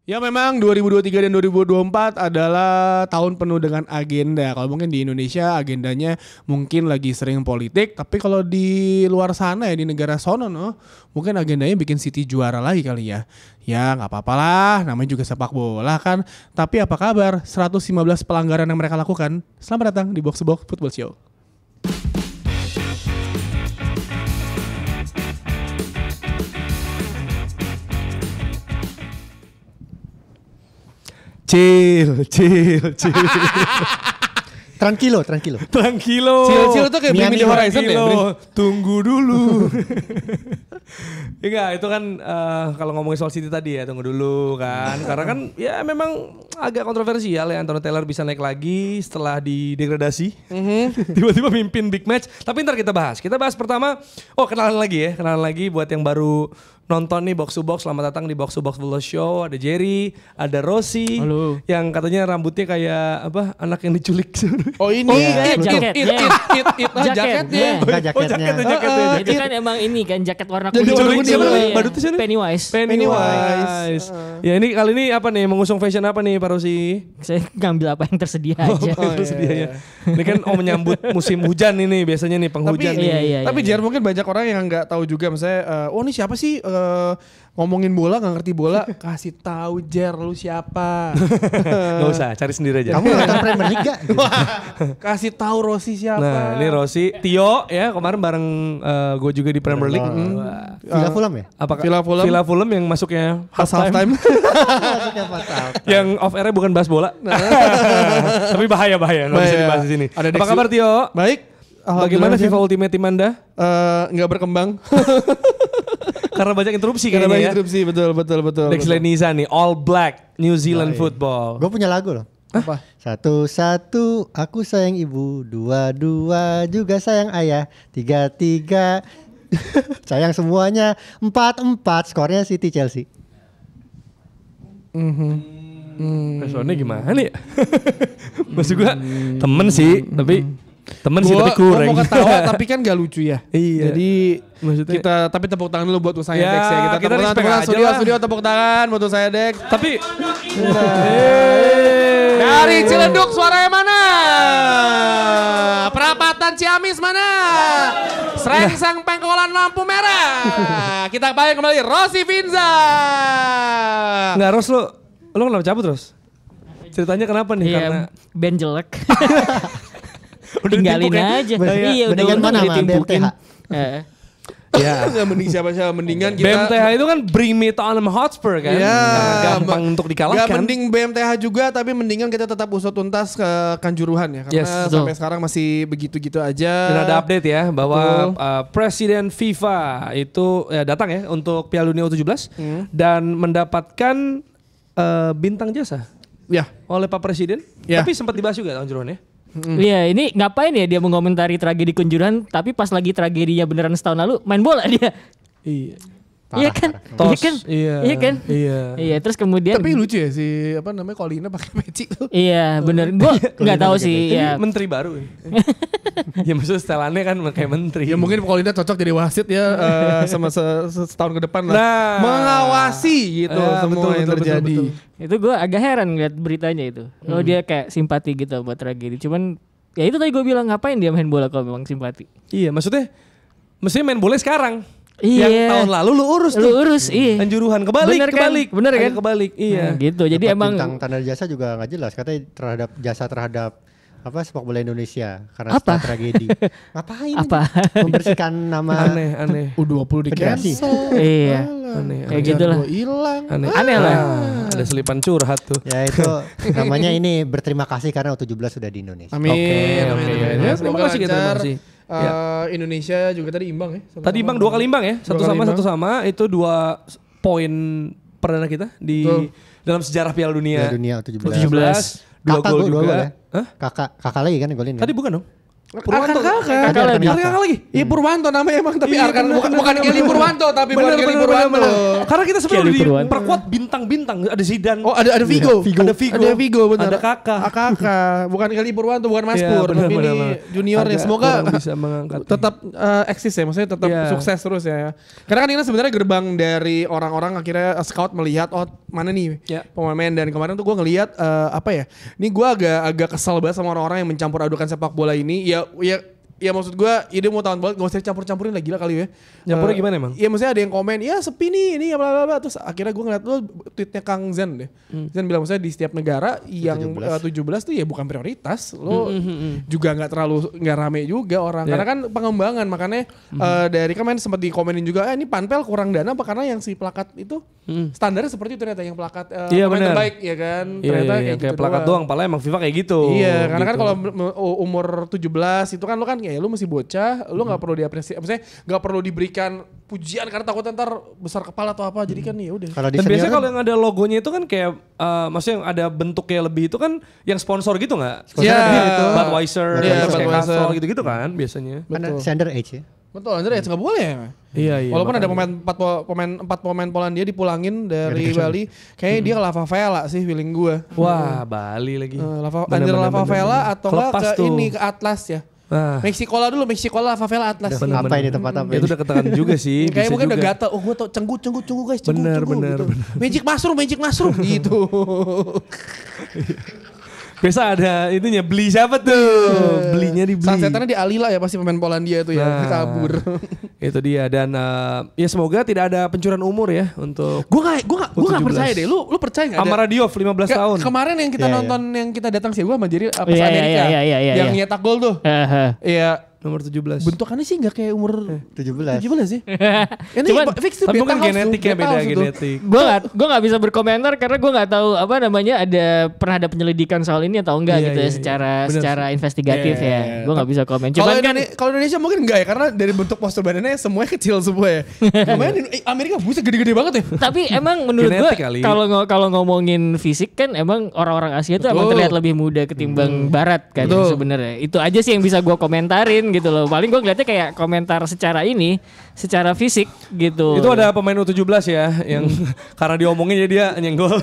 Ya memang 2023 dan 2024 adalah tahun penuh dengan agenda. Kalau mungkin di Indonesia agendanya mungkin lagi sering politik, tapi kalau di luar sana ya di negara sono mungkin agendanya bikin City juara lagi kali ya. Ya nggak apa-apa lah, namanya juga sepak bola kan. Tapi apa kabar 115 pelanggaran yang mereka lakukan? Selamat datang di Box to Box Football Show. Chill. Tranquilo. Chill tuh kayak Bring Me The Horizon ya. Tunggu dulu. Enggak, itu kan kalau ngomongin soal City tadi ya, tunggu dulu kan. Karena kan ya memang agak kontroversial ya Anthony Taylor bisa naik lagi setelah didegradasi. Tiba-tiba mimpin big match. Tapi ntar kita bahas. Kita bahas pertama, kenalan lagi buat yang baru nonton nih Box to Box. Selamat datang di Box to Box Football Show. Ada Jerry, ada Rossi. Halo. Yang katanya rambutnya kayak apa? Anak yang diculik. Oh ini jaketnya. Jaketnya. Itu kan emang ini kan jaket warna Jadi kuning. siapa? Iya. Badutnya siapa? Pennywise. Ya ini kali ini apa nih? Mengusung fashion apa nih Pak Rossi? Saya ngambil apa yang tersedia aja. Tersedianya. Ini kan menyambut musim hujan ini biasanya nih penghujan. Tapi Jar mungkin banyak orang yang nggak tahu juga misalnya, ini siapa sih ngomongin bola nggak ngerti bola, kasih tahu Jar lu siapa. Gak usah, cari sendiri aja. Kamu nonton Premier League gak? Kasih tahu Rossi siapa. Nah ini Rossi, Tio ya kemarin bareng gue juga di Premier League. Villa Fulham ya? Apakah Villa Fulham yang masuknya half time. Maksudnya pasal. Yang off airnya bukan bahas bola. Tapi bahaya nggak bisa dibahas di sini. Ada Apa kabar Tio? Baik. Bagaimana FIFA Ultimate Team Anda? Nggak berkembang. Karena banyak interupsi Karena kayaknya ya. interupsi, betul. Dexley Niza nih, All Black New Zealand Football. Gue punya lagu loh. Apa? 1-1 aku sayang ibu, 2-2 juga sayang ayah, 3-3 sayang semuanya, 4-4 skornya City Chelsea. Soalnya gimana ya? Maksud gue temen sih, tapi kurang. Gua mau ketawa tapi kan gak lucu ya. Iya. Jadi maksudnya kita tapi tepuk tangan dulu buat usaha Ya, Dex ya. kita tepuk respect tangan aja lah. studio tepuk tangan buat usaha Dex. tapi Dari Ciledug suaranya mana? Perapatan Ciamis mana? Serengseng Pengkolan lampu merah. Kita balik kembali Rossi Finza. nggak Ros lo kenapa cabut Ros? Ceritanya kenapa nih? Iya, Karena band jelek. udah Tinggalin ditimpuk ya? aja. Iya, Iya, mendingan mana sama ditimpukin. BMTH? Ya. Gak mending siapa-siapa. Mendingan kita. BMTH itu kan Bring Me Tottenham Hotspur kan? Ya, Gampang untuk dikalahkan. Gak mending BMTH juga, tapi mendingan kita tetap usut tuntas ke Kanjuruhan ya. Karena Yes, sampai sekarang masih begitu-gitu aja. Dan ada update ya bahwa Presiden FIFA itu datang ya untuk Piala Dunia U17 dan mendapatkan bintang jasa Ya. oleh Pak Presiden. Ya. Tapi sempat dibahas juga Kanjuruhan ya. Iya, ini ngapain ya dia mengomentari tragedi Kanjuruhan, tapi pas lagi tragedinya beneran setahun lalu main bola dia. Iya. Iya kan? Tos, Iya kan? Iya, terus kemudian Tapi lucu ya si apa namanya Colina pakai peci tuh. iya, bener. Gua enggak tahu sih Ini ya. menteri baru. Ya maksudnya setelannya kan kayak menteri. Ya mungkin Colina cocok jadi wasit ya sama setahun ke depan lah. Nah. Mengawasi gitu semua yang terjadi. Itu gue agak heran ngeliat beritanya itu. Oh dia kayak simpati gitu buat tragedi. Cuman ya itu tadi gue bilang ngapain dia main bola kalau memang simpati. Iya, mestinya main bola sekarang. Iya. Yang tahun lalu lu urus Lu tuh. urus, iya. Kanjuruhan kebalik. Bener kan? Agak kebalik. Iya. Nah, gitu. Jadi Dapat emang bintang tanda jasa juga nggak jelas, katanya terhadap apa sepak bola Indonesia karena Apa? setelah tragedi. Ngapain? Apa? Membersihkan nama Aneh. U20 di federasi. Iya. Aneh. Kayak gitu lah. Hilang. Aneh lah. Ada selipan curhat tuh. Ya itu namanya ini berterima kasih karena U17 sudah di Indonesia. Amin. Oke. Ya, terima kasih kita, terima kasih. Indonesia juga tadi imbang ya. Tadi imbang 2 kali imbang ya. Satu sama itu 2 poin perdana kita di dalam sejarah Piala Dunia. Piala Dunia U17. 17. 2 Kakak gol dua juga. ya? Hah? Kakak lagi kan yang golin. Tadi bukan dong? Purwanto. Kakak lagi. Kakak lagi. Iya Purwanto namanya emang tapi Iya, Arkan bener, bukan bener, Kelly bener. Purwanto tapi bukan Bener, Kelly bener, Purwanto. bener. Karena kita sebenarnya Kelly udah Purwanto. diperkuat bintang-bintang. Ada Zidane. Oh ada Vigo. Ada Vigo. Ada Vigo benar. Ada Kakak. Kakak. Bukan Kelly Purwanto, bukan Mas Iya, Pur. bener, Tapi bener, ini bener. junior ya. Agak Semoga kurang bisa mengangkat. tetap eksis ya. Maksudnya tetap Iya. sukses terus ya. Karena kan ini sebenarnya gerbang dari orang-orang akhirnya scout melihat mana nih Ya. pemain, dan kemarin tuh gue ngelihat apa ya. Ini gue agak kesel banget sama orang-orang yang mencampur adukan sepak bola ini. Ya maksud gue, dia mau tahun banget, gak usah campur-campurin lah, gila kali ya. Nyampurnya gimana emang? Iya maksudnya ada yang komen, ya sepi nih, ini bla bla bla. Terus akhirnya gue ngeliat lo tweetnya Kang Zen deh. Zen bilang maksudnya di setiap negara yang 17 tuh ya bukan prioritas. Lo juga nggak rame juga orang. Karena kan pengembangan, makanya dari kemarin sempat dikomenin juga, ini Panpel kurang dana apa karena yang si plakat itu standarnya seperti itu ternyata, yang plakat Iya, pemain bener. terbaik ya kan. Iya, Ternyata yang kayak gitu plakat doang. Padahal emang FIFA kayak gitu. Iya, karena kan Gitu. kalau umur 17 itu kan lo kan ya lo masih bocah, lo nggak perlu diapresiasi, maksudnya nggak perlu diberikan pujian karena takutnya ntar besar kepala atau apa, jadi kan ya udah. Kalau di Dan senior biasanya kan kalau yang ada logonya itu kan kayak, maksudnya yang ada bentuknya lebih itu kan yang sponsor gitu nggak? Sponsor Ya, gede itu. Budweiser, Iya, terus kayak Budweiser. Castle gitu-gitu kan biasanya. Karena standard age ya. Betul, Andre nggak boleh ya. Iya, iya. Walaupun ada makanya. empat pemain Polandia dipulangin dari Relegation. Bali, kayaknya dia ke Lava Vela sih feeling gue. Wah, Bali lagi. Anjir Lava Vela atau nggak Kelepas ke tuh. ini ke Atlas ya. Nah, Meksikola dulu, Meksikola Lava Vela Atlas. Bener, Apa ini tempat apa itu ini? udah ketekan juga sih. Kayak bisa mungkin udah juga. gatel. Oh gue tau cenggu guys, cenggu Bener, cenggu bener, gitu. bener. Magic mushroom gitu. Biasa ada itunya, beli siapa tuh? Belinya dibeli. Sunsetannya di Alila ya pasti pemain Polandia itu ya, Nah, kabur. Itu dia, dan ya semoga tidak ada pencurian umur ya untuk Gue gak 17. percaya deh. Lu percaya gak? Amara Diop 15 tahun. Kemarin yang kita Iya, nonton, yang kita datang sih gue sama Jerry pas Iya, Amerika, iya, yang nyetak gol tuh. Iya, Nomor 17. bentukannya sih gak kayak umur 17. 17 sih. Ini Cuman- fix tuh Tapi mungkin Beta House tuh, genetiknya Beta beda, House tuh. genetik. Gue nggak bisa berkomentar karena gue nggak tahu apa namanya, pernah ada penyelidikan soal ini atau enggak Iya, gitu iya, ya, iya. secara Bener secara investigatif Iya, ya. iya. Gue nggak bisa komen. Kalau Cuman kan kalau Indonesia mungkin enggak ya, karena dari bentuk postur badannya semuanya kecil semua ya. Kemarin Amerika buset gede-gede banget ya. tapi emang menurut gue Genetik kali. kalau ngomongin fisik kan emang orang-orang Asia tuh emang Betul. terlihat lebih muda ketimbang Barat kan Betul. sebenarnya. Itu aja sih yang bisa gue komentarin gitu loh. Paling gue ngeliatnya kayak komentar secara fisik gitu. Itu ada pemain U17 ya yang karena diomongin jadi dia nyenggol.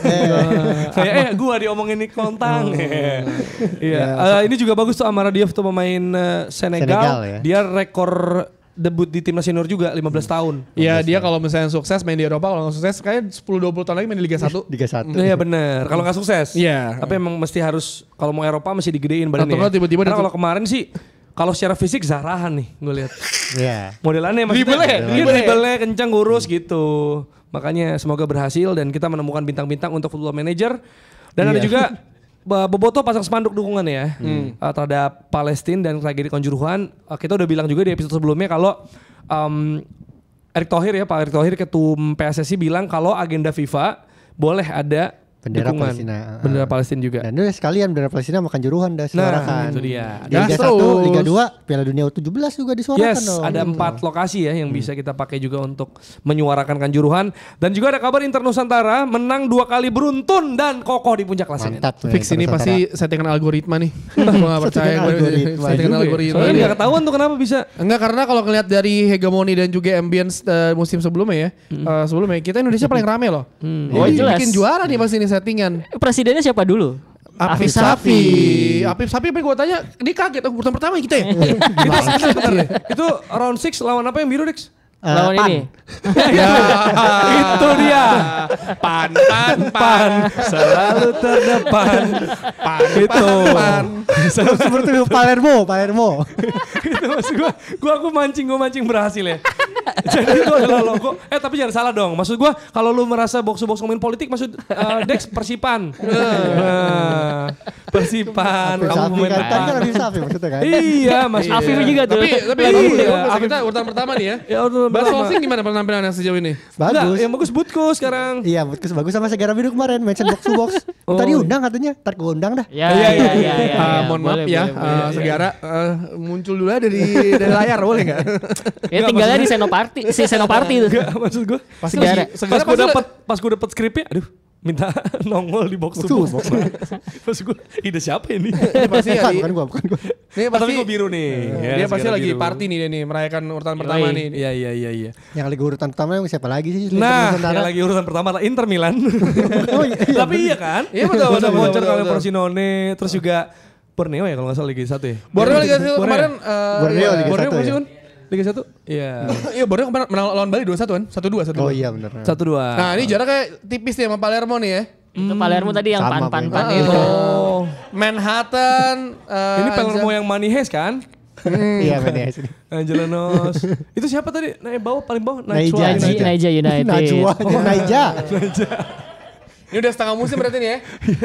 Kayak gua diomongin nih kontang. Iya. Ini juga bagus tuh Amara Diop tuh pemain Senegal Senegal. ya. Dia rekor debut di timnas senior juga 15 tahun. Iya, dia kalau misalnya sukses main di Eropa, kalau nggak sukses kayak 10-20 tahun lagi main di Liga 1. Liga 1. Iya benar. Kalau nggak sukses. Iya. Tapi emang mesti harus kalau mau Eropa mesti digedein Atau badannya. nggak tiba-tiba Karena dia- kalau kemarin sih kalau secara fisik Zarahan nih gue lihat. Iya. Modelannya maksudnya Dribble-nya. dribble-nya kencang, kurus gitu. Makanya semoga berhasil dan kita menemukan bintang-bintang untuk Football Manager. Dan ada juga Boboto pasang spanduk dukungan ya terhadap Palestina dan tragedi Kanjuruhan. Kita udah bilang juga di episode sebelumnya kalau Erick Thohir ya, Pak Erick Thohir ketum PSSI bilang kalau agenda FIFA boleh ada Bendera dukungan. Palestina. Bendera Palestina juga. Dan udah sekalian bendera Palestina makan juruhan dah suarakan. itu dia. Di Liga Gas 1, terus. Liga 2, Piala Dunia U17 juga disuarakan Yes, dong. ada 4 lokasi ya yang bisa kita pakai juga untuk menyuarakan Kanjuruhan. Dan juga ada kabar Inter Nusantara menang 2 kali beruntun dan kokoh di puncak klasemen. Mantap. Fix ini pasti settingan algoritma nih. Gue gak percaya Settingan gue algoritma settingan juga ya. algoritma. Soalnya Iya. nggak ketahuan tuh kenapa bisa. Enggak, karena kalau ngeliat dari hegemoni dan juga ambience musim sebelumnya ya, sebelumnya kita Indonesia paling rame loh. Oh, Jadi jelas. bikin juara nih pasti ini settingan. Presidennya siapa dulu? Apif Safi. Apif Safi apa yang gue tanya, dia kaget urutan pertama kita ya. Itu round 6 lawan apa yang biru, Dex? Lawan Pan. ini. Ya, Itu dia. pan. Selalu terdepan. Itu. Seperti Palermo. Itu maksud aku mancing berhasil ya. Jadi itu adalah logo. Tapi jangan salah dong. Maksud gue kalau lu merasa box-to-box ngomongin politik, maksud Dex Persipan. Persipan. Apif Kamu Safi pemain kan, tadi kan Apif Safi maksudnya kan. Iya, Mas Afif juga tuh. Tapi Iya, kita urutan pertama nih ya. Ya udah Bas pertama. Wolfing gimana penampilannya sejauh ini? Enggak, Bagus. yang bagus Butku sekarang. Iya, bagus sama Segara Biru kemarin mention box to box. Oh. Tadi undang katanya, ntar gue undang dah. Ya, Iya, iya, iya, iya. Mohon maaf Boleh, ya, boleh, boleh. Segara muncul dulu aja dari layar boleh nggak? Ya tinggalnya di Senoparty itu. Enggak, maksud gue. Pasti Segara. Pas gue dapet skripnya, aduh minta nongol di box to box. Maksud gue, ide siapa ini? Ini pasti Bukan gua. Ini Tapi pasti gue biru nih. Ya, dia pasti segala lagi biru. party nih dia nih merayakan urutan pertama nih. Iya. Yang lagi urutan pertama yang siapa lagi sih? Nah, Sementara. yang lagi urutan pertama Inter Milan. Oh, iya, Tapi iya kan? Iya, betul, betul, Voucher betul, kalau betul. Porcinone, terus juga Borneo ya kalau nggak salah Liga 1 ya. Borneo Liga 1 Borneo. kemarin Borneo Liga Borneo 1 masih ya? kan? Liga 1? Iya. Iya Borneo kemarin menang lawan Bali 2-1 kan? 1-2. Oh iya benar. 1-2. Nah ini jaraknya tipis nih sama Palermo nih ya. Itu Palermo tadi yang Sama, pan Bang. itu. Oh. Manhattan. Ini Palermo yang Money Heist kan? Iya benar sini. Angelanos. Itu siapa tadi? Naik bawah paling bawah. Naija. Naija United. Najwa, Naija. Ini udah setengah musim berarti nih ya.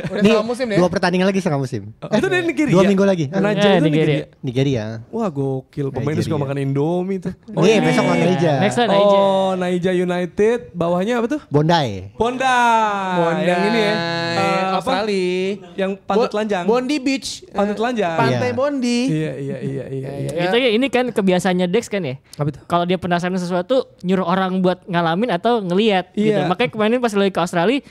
Udah Nih, setengah musim nih. 2 pertandingan lagi setengah musim. Itu dari Nigeria. 2 minggu lagi. Naija itu Nigeria. Nigeria. Wah gokil. Pemainnya Nigeria. suka makan Indomie tuh. Nih besok lawan Naija. Next lah Naija. Oh, Naija United. Bawahnya apa tuh? Bondai. Bonda. Yang ini ya. Apa? Australia. Yang pantai telanjang. Bondi Beach. Pantai telanjang. Pantai Iya. Bondi. Iya. Itu ya ini kan kebiasaannya Dex kan ya. Apa itu? Kalau dia penasaran sesuatu nyuruh orang buat ngalamin atau ngelihat gitu. Iya. Makanya kemarin pas lagi ke Australia,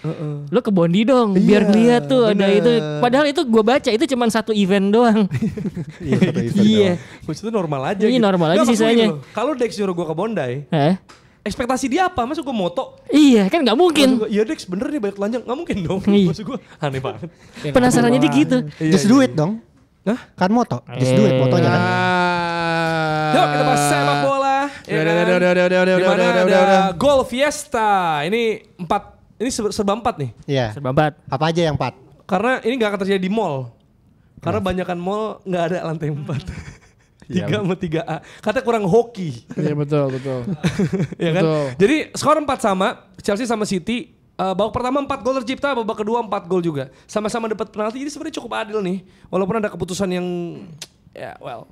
lu ke Bondi dong biar ngeliat tuh ada itu. Padahal itu gue baca itu cuma satu event doang. Iya, satu event Iya. Maksudnya normal aja. Iya, normal aja Nggak, maksud gue sisanya. gini loh, kalau Dex nyuruh gue ke Bondai, Hah? ekspektasi dia apa? Masa gue moto? Iya kan nggak Maksud mungkin. gue, iya Dex bener nih banyak telanjang. Nggak mungkin dong. Iya. Maksud gue aneh banget. Penasarannya dia gitu. Just do it dong. Hah? Kan moto. Just do it motonya kan. Yuk kita bahas sepak bola. Ya kan? Di mana ada Gol Fiesta. Ini 4. Ini serba 4 nih. Iya. Serba empat. Apa aja yang 4? Karena ini gak akan terjadi di mall. Karena banyakan mall gak ada lantai 4. 3 sama 3A. Katanya kurang hoki. Iya betul. Ya kan? Betul. Jadi skor 4 sama. Chelsea sama City. Babak pertama 4 gol tercipta. Babak kedua 4 gol juga. Sama-sama dapat penalti. Jadi sebenarnya cukup adil nih. Walaupun ada keputusan yang... Ya well...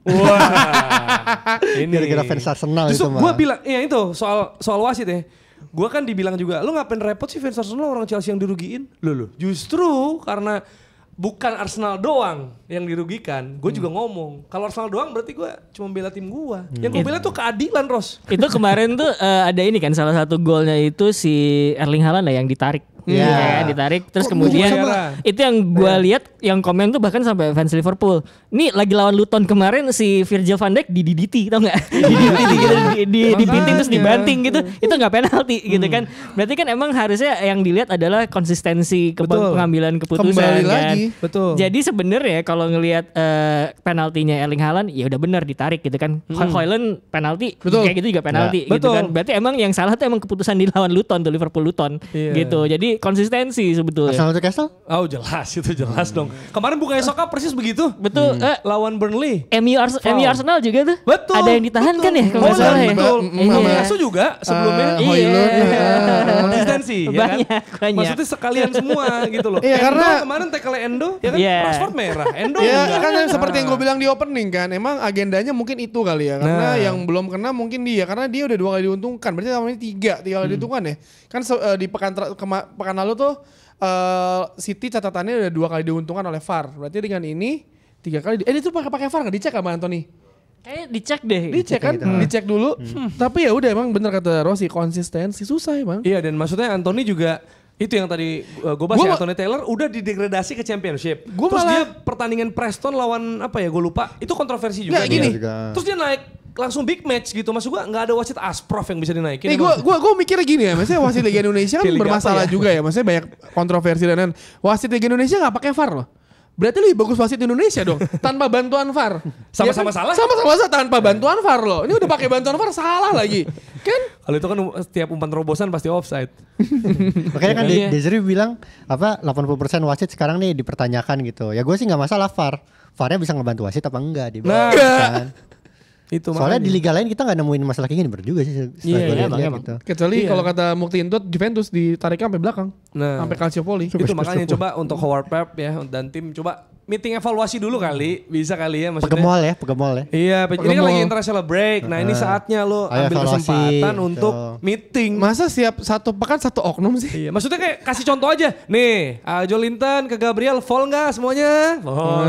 Wah, ini Gara-gara fans Arsenal justru itu mah. gue bilang, iya itu soal wasit ya. Gue kan dibilang juga, lu ngapain repot sih fans Arsenal orang Chelsea yang dirugiin? Loh. Justru karena bukan Arsenal doang yang dirugikan. Gue juga ngomong, kalau Arsenal doang berarti gue cuma bela tim gue. Yang gue bela tuh keadilan, Ros. Itu kemarin tuh ada ini kan salah satu golnya itu si Erling Haaland lah yang ditarik. Iya. Ya kan, ditarik terus Kok kemudian sama? itu yang gue lihat yang komen tuh bahkan sampai fans Liverpool. Nih lagi lawan Luton kemarin si Virgil van Dijk di DDT tau nggak? Di DDT gitu dipinting terus dibanting gitu. Itu nggak penalti gitu kan. Berarti kan emang harusnya yang dilihat adalah konsistensi Betul. pengambilan keputusan Kembali kan. lagi. Betul. Jadi sebenarnya kalau ngelihat penaltinya Erling Haaland ya udah benar ditarik gitu kan. Højlund penalti Betul. kayak gitu juga penalti Ya, gitu betul. kan. Berarti emang yang salah tuh emang keputusan di lawan Luton tuh Liverpool Luton Iya. gitu. Jadi konsistensi sebetulnya. Arsenal itu Castle? Oh jelas, itu jelas dong. Kemarin bukannya Soka persis begitu. Betul. Lawan Burnley. MU Arsenal juga tuh. Betul. Ada yang ditahan kan ya kalau nggak salah ya. Betul. Iya. Yasu juga sebelumnya. Højlund. Konsistensi ya kan? Banyak. Maksudnya sekalian semua gitu loh. Iya, Endo karena- kemarin tackle Endo ya kan? Iya. Rashford merah. Endo Ya enggak. kan seperti yang gue bilang di opening kan, emang agendanya mungkin itu kali ya, karena Nah. yang belum kena mungkin dia, karena dia udah 2 kali diuntungkan, berarti namanya 3 kali diuntungkan ya. Kan di pekan lalu tuh City catatannya udah 2 kali diuntungkan oleh VAR, berarti dengan ini 3 kali. Itu pakai VAR nggak dicek sama Anthony? Kayak dicek deh. Dicek kan, gitu. dicek dulu. Tapi ya udah emang bener kata Rossi, konsistensi susah emang. Iya dan maksudnya Anthony juga itu yang tadi gue bahas Gua ya, ma- Anthony Taylor udah didegradasi ke Championship. Gua Terus malah- dia pertandingan Preston lawan apa ya gue lupa. Itu kontroversi juga. Nggak, dia. gini. Terus dia naik langsung big match gitu. Maksud gue nggak ada wasit Asprof yang bisa dinaikin. Nih Emang. gue mikirnya gini ya, maksudnya wasit Liga Indonesia kan Kayak Liga bermasalah apa ya? juga ya, maksudnya banyak kontroversi dan lain. Wasit Liga Indonesia nggak pakai VAR loh. Berarti lebih bagus wasit Indonesia dong, tanpa bantuan VAR. Sama-sama Ya kan? salah? Sama-sama salah tanpa bantuan VAR loh. Ini udah pakai bantuan VAR salah lagi. Kan? Kalau itu kan setiap umpan terobosan pasti offside. Makanya kan Iya. Desri bilang apa 80% wasit sekarang nih dipertanyakan gitu. Ya gue sih nggak masalah VAR. VAR-nya bisa ngebantu wasit apa enggak dia bilang, kan. Itu Soalnya makanya. di liga lain kita nggak nemuin masalah kayak gini juga sih. setelah Iya, gua iya, lihat-lihat emang. gitu. Kecuali Iya. kalau kata Mukti Intut, Juventus ditariknya sampai belakang. Nah. Sampai Calciopoli. Itu makanya coba untuk Howard Pep ya dan tim coba meeting evaluasi dulu kali, bisa kali ya maksudnya. Pegemol ya. Iya, ini kan Pegemol. lagi international break. Nah, ini saatnya lo Ayo ambil evaluasi, kesempatan gitu. untuk meeting. Masa setiap satu pekan satu oknum sih? Iya, maksudnya kayak kasih contoh aja. Nih, Jolinton ke Gabriel, fall nggak semuanya? Oh,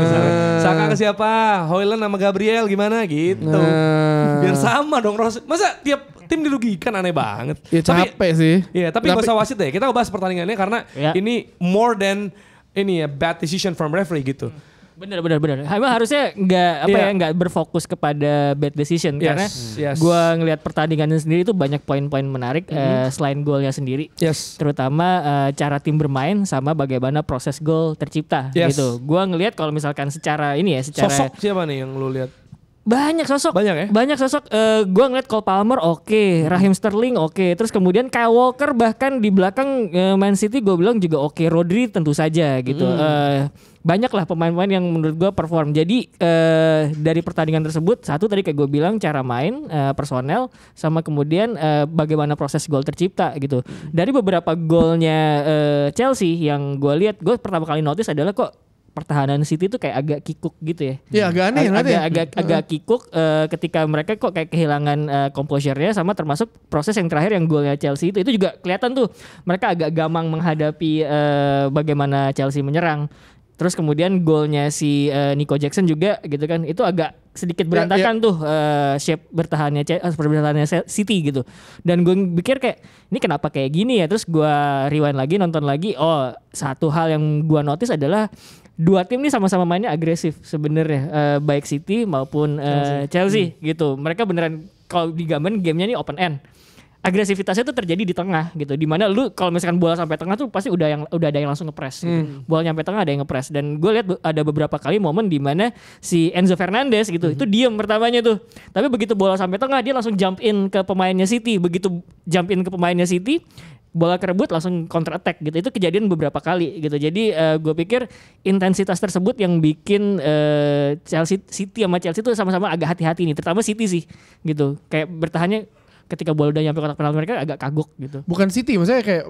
Saka ke siapa? Højlund sama Gabriel gimana gitu. Biar sama dong Ros. Masa tiap tim dirugikan, aneh banget. Ya capek sih. Iya, tapi gak usah wasit deh. Kita bahas pertandingannya karena ini more than ini ya bad decision from referee gitu. Bener. Emang harusnya nggak berfokus kepada bad decision karena gue ngelihat pertandingannya sendiri itu banyak poin-poin menarik selain golnya sendiri, terutama cara tim bermain sama bagaimana proses gol tercipta gitu. Gue ngelihat kalau misalkan secara ini ya, secara sosok siapa nih yang lu lihat? Banyak sosok. Gue ngeliat Cole Palmer oke, Raheem Sterling oke. Terus kemudian Kyle Walker bahkan di belakang Man City gue bilang juga oke. Rodri tentu saja gitu. Banyak lah pemain-pemain yang menurut gue perform. Jadi dari pertandingan tersebut, satu tadi kayak gue bilang cara main, personel, sama kemudian bagaimana proses gol tercipta gitu. Dari beberapa golnya Chelsea yang gue lihat, gue pertama kali notice adalah kok pertahanan City itu kayak agak kikuk gitu ya. Iya agak aneh agak kikuk ketika mereka kok kayak kehilangan composure-nya, sama termasuk proses yang terakhir yang golnya Chelsea itu juga kelihatan tuh mereka agak gamang menghadapi bagaimana Chelsea menyerang. Terus kemudian golnya si Nico Jackson juga gitu kan, itu agak sedikit berantakan tuh shape bertahannya City gitu. Dan gue pikir kayak ini kenapa kayak gini ya. Terus gue rewind lagi, nonton lagi. Oh, satu hal yang gue notice adalah dua tim ini sama-sama mainnya agresif sebenarnya, baik City maupun Chelsea gitu. Mereka beneran kalau digambarin gamenya ini open end. Agresivitasnya tuh terjadi di tengah gitu. Dimana lu kalau misalkan bola sampai tengah tuh pasti udah ada yang langsung ngepres. Gitu. Bola nyampe tengah ada yang ngepres. Dan gue lihat ada beberapa kali momen di mana si Enzo Fernandez gitu itu diem pertamanya tuh. Tapi begitu bola sampai tengah dia langsung jump in ke pemainnya City. Begitu jump in ke pemainnya City, bola kerebut langsung counter attack gitu. Itu kejadian beberapa kali gitu. Jadi gue pikir intensitas tersebut yang bikin City sama Chelsea tuh sama-sama agak hati-hati nih. Terutama City sih gitu. Kayak bertahannya ketika bola udah nyampe kotak penalti mereka agak kagok gitu. Bukan City, maksudnya kayak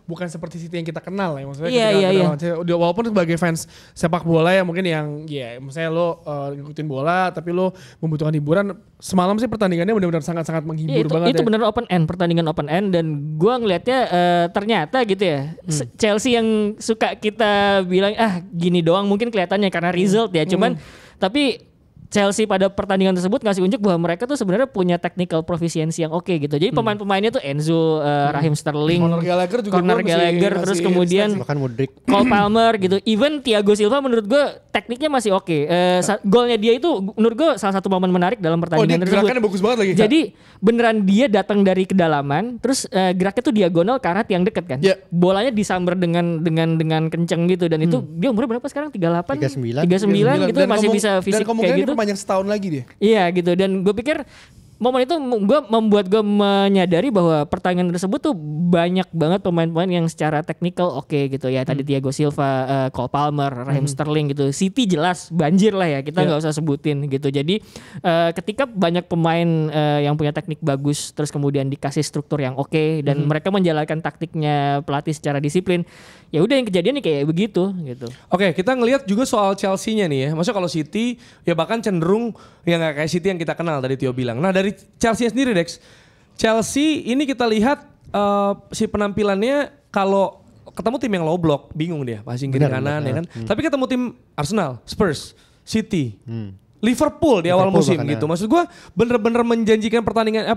bukan seperti City yang kita kenal ya, maksudnya walaupun sebagai fans sepak bola ya mungkin yang misalnya lo ngikutin bola tapi lo membutuhkan hiburan, semalam sih pertandingannya benar-benar sangat-sangat menghibur banget. Itu benar open end, pertandingan open end, dan gua ngelihatnya ternyata gitu ya. Chelsea yang suka kita bilang gini doang mungkin kelihatannya karena result ya, cuman tapi Chelsea pada pertandingan tersebut ngasih unjuk bahwa mereka tuh sebenarnya punya technical proficiency yang oke gitu. Jadi pemain-pemainnya tuh Enzo, Raheem Sterling, Conor Gallagher, terus kemudian Cole Palmer gitu. Even Thiago Silva menurut gue tekniknya masih oke. Golnya dia itu menurut gue salah satu momen menarik dalam pertandingan tersebut. Gerakannya bagus banget lagi. Jadi beneran dia datang dari kedalaman, terus geraknya tuh diagonal ke arah tiang dekat kan. Bolanya disamber dengan kenceng gitu, dan itu dia umurnya berapa sekarang? 38, 39 gitu, masih bisa fisik kayak gitu. Panjang setahun lagi dia. Iya gitu, dan gue pikir momen itu membuat gue menyadari bahwa pertandingan tersebut tuh banyak banget pemain-pemain yang secara teknikal oke gitu ya. Tadi Thiago Silva, Cole Palmer, Raheem Sterling gitu. City jelas banjir lah ya, kita nggak usah sebutin gitu. Jadi ketika banyak pemain yang punya teknik bagus terus kemudian dikasih struktur yang oke dan mereka menjalankan taktiknya pelatih secara disiplin, ya udah yang kejadian kayak begitu gitu. Oke, kita ngelihat juga soal Chelsea-nya nih ya. Maksudnya kalau City ya bahkan cenderung ya nggak kayak City yang kita kenal tadi Tio bilang. Nah dari Chelsea sendiri Dex, Chelsea ini kita lihat si penampilannya kalau ketemu tim yang low block bingung dia passing kiri kanan ya kan. Tapi ketemu tim Arsenal, Spurs, City, Liverpool di awal musim gitu. Maksud gue bener-bener menjanjikan pertandingan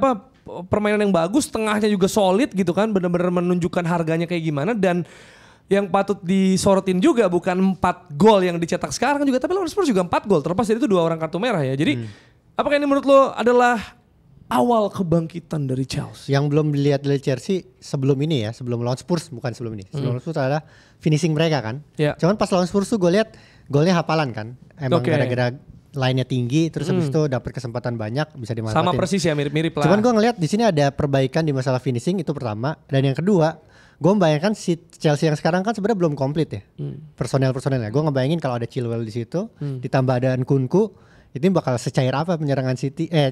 permainan yang bagus, tengahnya juga solid gitu kan, bener-bener menunjukkan harganya kayak gimana. Dan yang patut disorotin juga bukan 4 gol yang dicetak sekarang juga, tapi lawan Spurs juga 4 gol. Terlepas dari itu 2 orang kartu merah ya. Jadi apakah ini menurut lo adalah awal kebangkitan dari Chelsea? Yang belum dilihat dari Chelsea sebelum ini ya, sebelum lawan Spurs, bukan sebelum ini. Sebelum lawan Spurs adalah finishing mereka kan. Cuman pas lawan Spurs tuh gue lihat golnya hafalan kan. Emang gara-gara line-nya tinggi, terus habis itu dapat kesempatan banyak, bisa dimanfaatin. Sama persis ya, mirip-mirip lah. Cuman gue ngelihat di sini ada perbaikan di masalah finishing, itu pertama. Dan yang kedua, gue membayangkan si Chelsea yang sekarang kan sebenarnya belum komplit ya. Personel-personelnya. Gue ngebayangin kalau ada Chilwell di situ, ditambah ada Nkunku, itu bakal secair apa penyerangan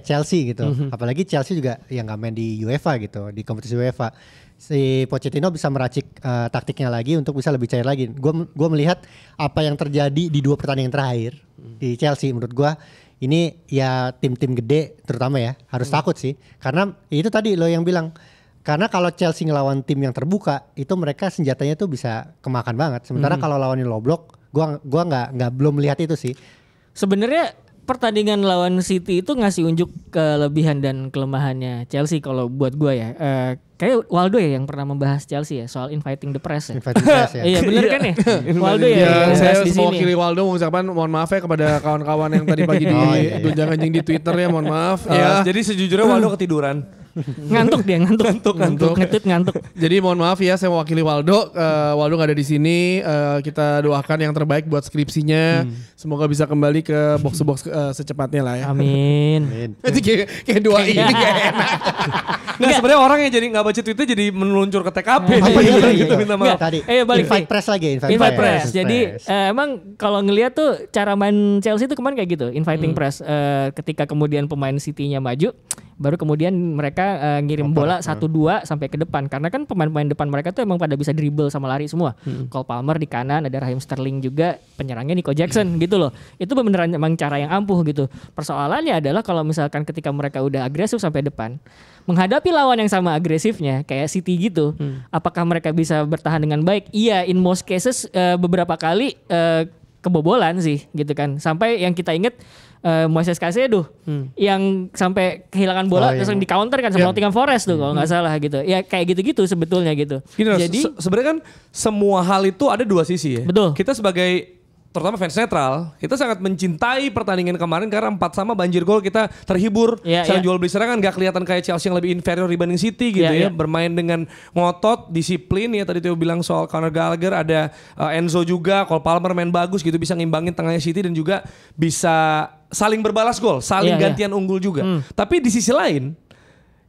Chelsea gitu. Apalagi Chelsea juga yang nggak main di UEFA gitu, di kompetisi UEFA. Si Pochettino bisa meracik taktiknya lagi untuk bisa lebih cair lagi. Gue melihat apa yang terjadi di 2 pertandingan terakhir di Chelsea, menurut gue ini ya tim-tim gede terutama ya harus takut sih. Karena itu tadi lo yang bilang, karena kalau Chelsea ngelawan tim yang terbuka itu mereka senjatanya tuh bisa kemakan banget. Sementara kalau lawanin low block, gua belum melihat itu sih. Sebenarnya pertandingan lawan City itu ngasih unjuk kelebihan dan kelemahannya Chelsea kalau buat gue ya. Kayak Waldo ya yang pernah membahas Chelsea ya soal inviting the press ya. Inviting press ya. Iya bener kan ya? Waldo ya. Ya, yang saya bahas di sini. mewakili Waldo mengucapkan mohon maaf ya kepada kawan-kawan yang tadi pagi di Gunjang Anjing di Twitter ya, mohon maaf ya. Jadi sejujurnya Waldo ketiduran. Ngantuk dia, ngantuk. Ngetweet ngantuk. Jadi mohon maaf ya, saya mewakili Waldo. Waldo nggak ada di sini. Kita doakan yang terbaik buat skripsinya. Semoga bisa kembali ke box-to-box secepatnya lah ya. Amin. Nanti kayak dua ini gak enak. Nggak, sebenarnya orang yang jadi nggak baca tweetnya jadi meluncur ke TKP. Iya. Gitu minta maaf. Tadi. Balik Invite press lagi. Invite press. Jadi emang kalau ngelihat tuh cara main Chelsea itu kemarin kayak gitu, inviting press. Ketika kemudian pemain City-nya maju, baru kemudian mereka ngirim bola 1-2 sampai ke depan. Karena kan pemain-pemain depan mereka tuh emang pada bisa dribble sama lari semua. Cole Palmer di kanan, ada Raheem Sterling juga, penyerangnya Nico Jackson gitu loh. Itu beneran emang cara yang ampuh gitu. Persoalannya adalah kalau misalkan ketika mereka udah agresif sampai depan, menghadapi lawan yang sama agresifnya kayak City gitu, apakah mereka bisa bertahan dengan baik? Iya, in most cases beberapa kali kebobolan sih gitu kan. Sampai yang kita inget Moises Caicedo yang sampai kehilangan bola terus di counter kan sama Nottingham Forest tuh kalau nggak salah gitu. Ya kayak gitu-gitu sebetulnya gitu. Gini, jadi sebenarnya kan semua hal itu ada dua sisi ya. Betul. Kita sebagai terutama fans netral, kita sangat mencintai pertandingan kemarin karena 4-0 banjir gol, kita terhibur. Sekarang jual beli serangan gak kelihatan kayak Chelsea yang lebih inferior dibanding City gitu ya. Bermain dengan ngotot, disiplin ya, tadi Theo bilang soal Conor Gallagher, ada Enzo juga, Cole Palmer main bagus gitu, bisa ngimbangin tengahnya City dan juga bisa saling berbalas gol, saling gantian unggul juga. Tapi di sisi lain,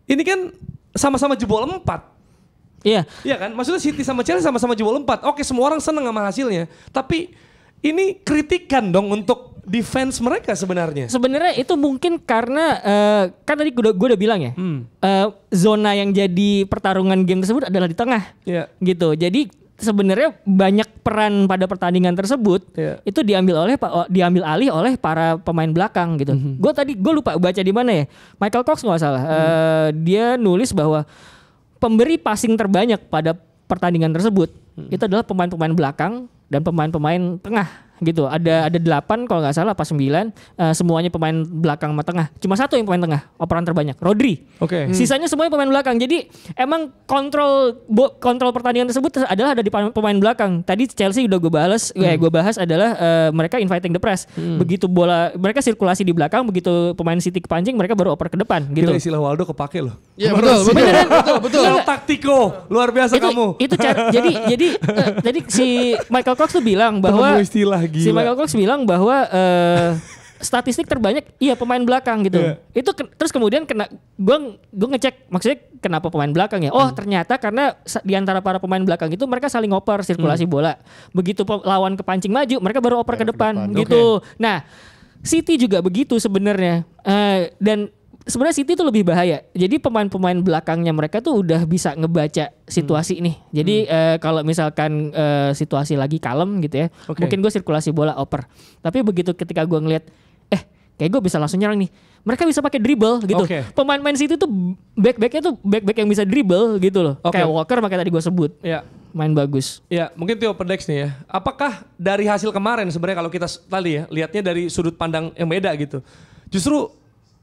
ini kan sama-sama jebol 4. Iya kan? Maksudnya City sama Chelsea sama-sama jebol 4. Oke, semua orang seneng sama hasilnya. Tapi ini kritikan dong untuk defense mereka sebenarnya. Sebenarnya itu mungkin karena kan tadi gue udah bilang ya, zona yang jadi pertarungan game tersebut adalah di tengah, gitu. Jadi sebenarnya banyak peran pada pertandingan tersebut itu diambil alih oleh para pemain belakang gitu. Gue lupa baca di mana ya. Michael Cox nggak salah, dia nulis bahwa pemberi passing terbanyak pada pertandingan tersebut itu adalah pemain-pemain belakang dan pemain-pemain tengah gitu. Ada 8 kalau nggak salah apa 9, semuanya pemain belakang sama tengah. Cuma satu yang pemain tengah, operan terbanyak, Rodri. Sisanya semuanya pemain belakang. Jadi emang kontrol pertandingan tersebut adalah ada di pemain belakang. Tadi Chelsea udah gue bahas adalah mereka inviting the press. Begitu bola mereka sirkulasi di belakang, begitu pemain City kepancing mereka baru oper ke depan gitu. Gila, istilah Waldo kepake loh. Iya betul. Taktiko, luar biasa kamu. Itu jadi si Michael Cox tuh bilang bahwa si Michael Cox bilang bahwa statistik terbanyak pemain belakang gitu. Itu terus kemudian gue ngecek maksudnya kenapa pemain belakang ya? Oh ternyata karena di antara para pemain belakang itu mereka saling oper sirkulasi bola. Begitu lawan kepancing maju, mereka baru oper ke depan gitu. Nah, City juga begitu sebenarnya. Dan sebenarnya City itu lebih bahaya. Jadi pemain-pemain belakangnya mereka tuh udah bisa ngebaca situasi nih. Jadi kalau misalkan situasi lagi kalem gitu ya, mungkin gue sirkulasi bola oper. Tapi begitu ketika gue ngeliat, kayak gue bisa langsung nyerang nih. Mereka bisa pakai dribble gitu. Pemain Man City tuh back-backnya tuh back-back yang bisa dribble gitu loh. Kayak Walker makanya tadi gue sebut. Main bagus. Ya mungkin Theo Pedex nih ya. Apakah dari hasil kemarin sebenarnya kalau kita tadi ya lihatnya dari sudut pandang yang beda gitu. Justru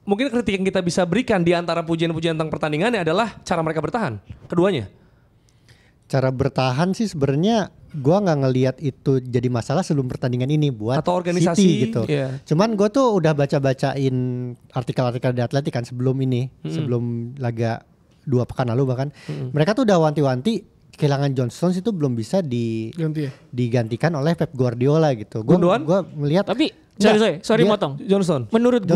mungkin kritik yang kita bisa berikan di antara pujian-pujian tentang pertandingannya adalah cara mereka bertahan, keduanya. Cara bertahan sih sebenarnya gue nggak ngelihat itu jadi masalah sebelum pertandingan ini buat atau organisasi City gitu. Cuman gue tuh udah baca-bacain artikel-artikel di Athletic kan sebelum ini, sebelum laga 2 pekan lalu bahkan. Mereka tuh udah wanti-wanti kehilangan John Stones itu belum bisa digantikan oleh Pep Guardiola gitu. Gue melihat tapi sorry motong. Johnson. Menurut